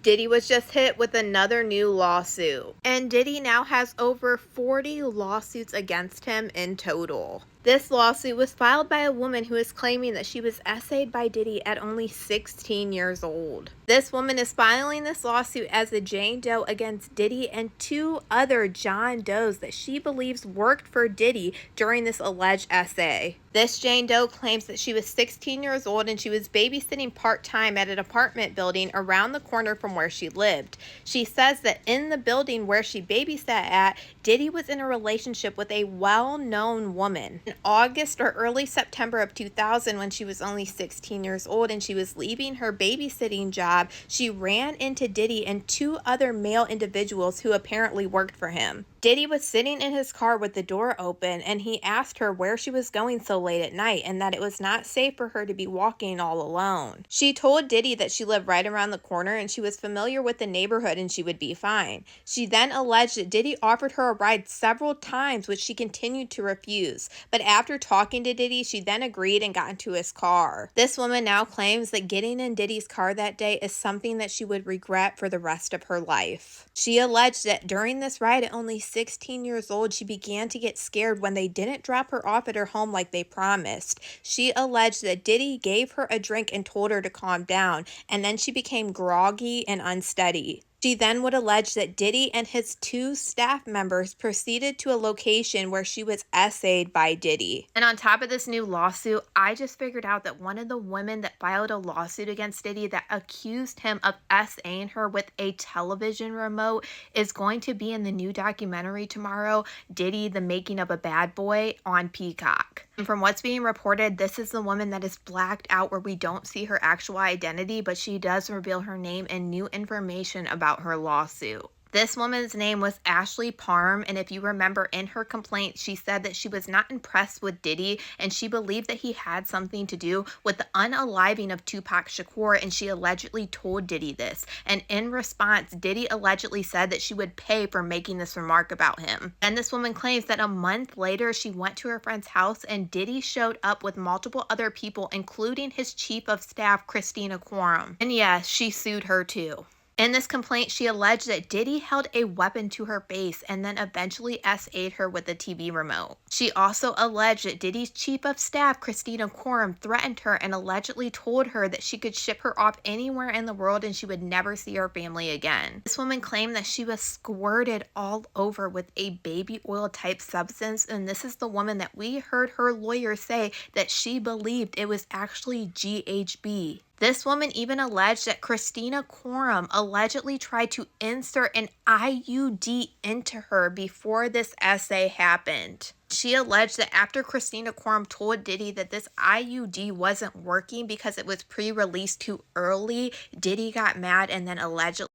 Diddy was just hit with another new lawsuit, and Diddy now has over 40 lawsuits against him in total. This lawsuit was filed by a woman who is claiming that she was essayed by Diddy at only 16 years old. This woman is filing this lawsuit as a Jane Doe against Diddy and two other John Does that she believes worked for Diddy during this alleged essay. This Jane Doe claims that she was 16 years old and she was babysitting part-time at an apartment building around the corner from where she lived. She says that in the building where she babysat at, Diddy was in a relationship with a well-known woman. In August or early September of 2000, when she was only 16 years old and she was leaving her babysitting job, she ran into Diddy and two other male individuals who apparently worked for him. Diddy was sitting in his car with the door open, and he asked her where she was going so late at night and that it was not safe for her to be walking all alone. She told Diddy that she lived right around the corner and she was familiar with the neighborhood and she would be fine. She then alleged that Diddy offered her a ride several times, which she continued to refuse. But after talking to Diddy, she then agreed and got into his car. This woman now claims that getting in Diddy's car that day is something that she would regret for the rest of her life. She alleged that during this ride at only 16 years old, she began to get scared when they didn't drop her off at her home like they promised. She alleged that Diddy gave her a drink and told her to calm down, and then she became groggy and unsteady. She then would allege that Diddy and his two staff members proceeded to a location where she was essayed by Diddy. And on top of this new lawsuit, I just figured out that one of the women that filed a lawsuit against Diddy that accused him of essaying her with a television remote is going to be in the new documentary tomorrow, Diddy, the Making of a Bad Boy, on Peacock. And from what's being reported, this is the woman that is blacked out where we don't see her actual identity, but she does reveal her name and new information about her lawsuit. This woman's name was Ashley Parham, and if you remember in her complaint, she said that she was not impressed with Diddy and she believed that he had something to do with the unaliving of Tupac Shakur, and she allegedly told Diddy this. And in response, Diddy allegedly said that she would pay for making this remark about him. And this woman claims that a month later, she went to her friend's house and Diddy showed up with multiple other people, including his chief of staff, Christina Quorum. And yes, she sued her too. In this complaint, she alleged that Diddy held a weapon to her face and then eventually essayed her with a TV remote. She also alleged that Diddy's chief of staff, Christina Quorum, threatened her and allegedly told her that she could ship her off anywhere in the world and she would never see her family again. This woman claimed that she was squirted all over with a baby oil type substance, and this is the woman that we heard her lawyer say that she believed it was actually GHB. This woman even alleged that Christina Quorum allegedly tried to insert an IUD into her before this essay happened. She alleged that after Christina Quorum told Diddy that this IUD wasn't working because it was pre-released too early, Diddy got mad and then allegedly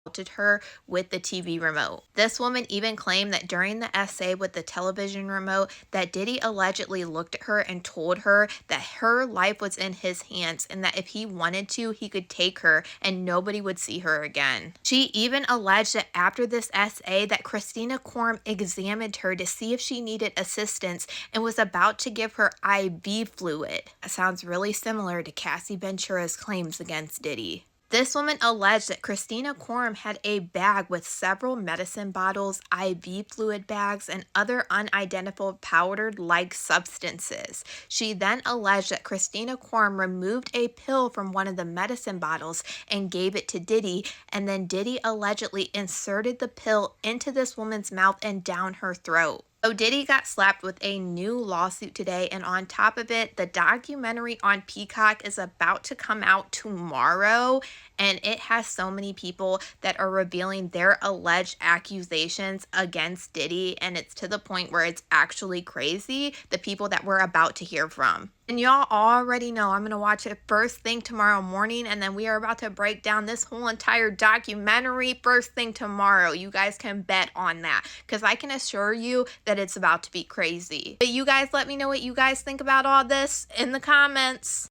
assaulted her with the TV remote. This woman even claimed that during the essay with the television remote that Diddy allegedly looked at her and told her that her life was in his hands and that if he wanted to, he could take her and nobody would see her again. She even alleged that after this essay that Christina Quorum examined her to see if she needed assistance and was about to give her IV fluid. That sounds really similar to Cassie Ventura's claims against Diddy. This woman alleged that Christina Quorum had a bag with several medicine bottles, IV fluid bags, and other unidentified powdered-like substances. She then alleged that Christina Quorum removed a pill from one of the medicine bottles and gave it to Diddy, and then Diddy allegedly inserted the pill into this woman's mouth and down her throat. So Diddy got slapped with a new lawsuit today, and on top of it, the documentary on Peacock is about to come out tomorrow, and it has so many people that are revealing their alleged accusations against Diddy, and it's to the point where it's actually crazy, the people that we're about to hear from. And y'all already know I'm going to watch it first thing tomorrow morning, and then we are about to break down this whole entire documentary first thing tomorrow. You guys can bet on that, because I can assure you that it's about to be crazy. But you guys let me know what you guys think about all this in the comments.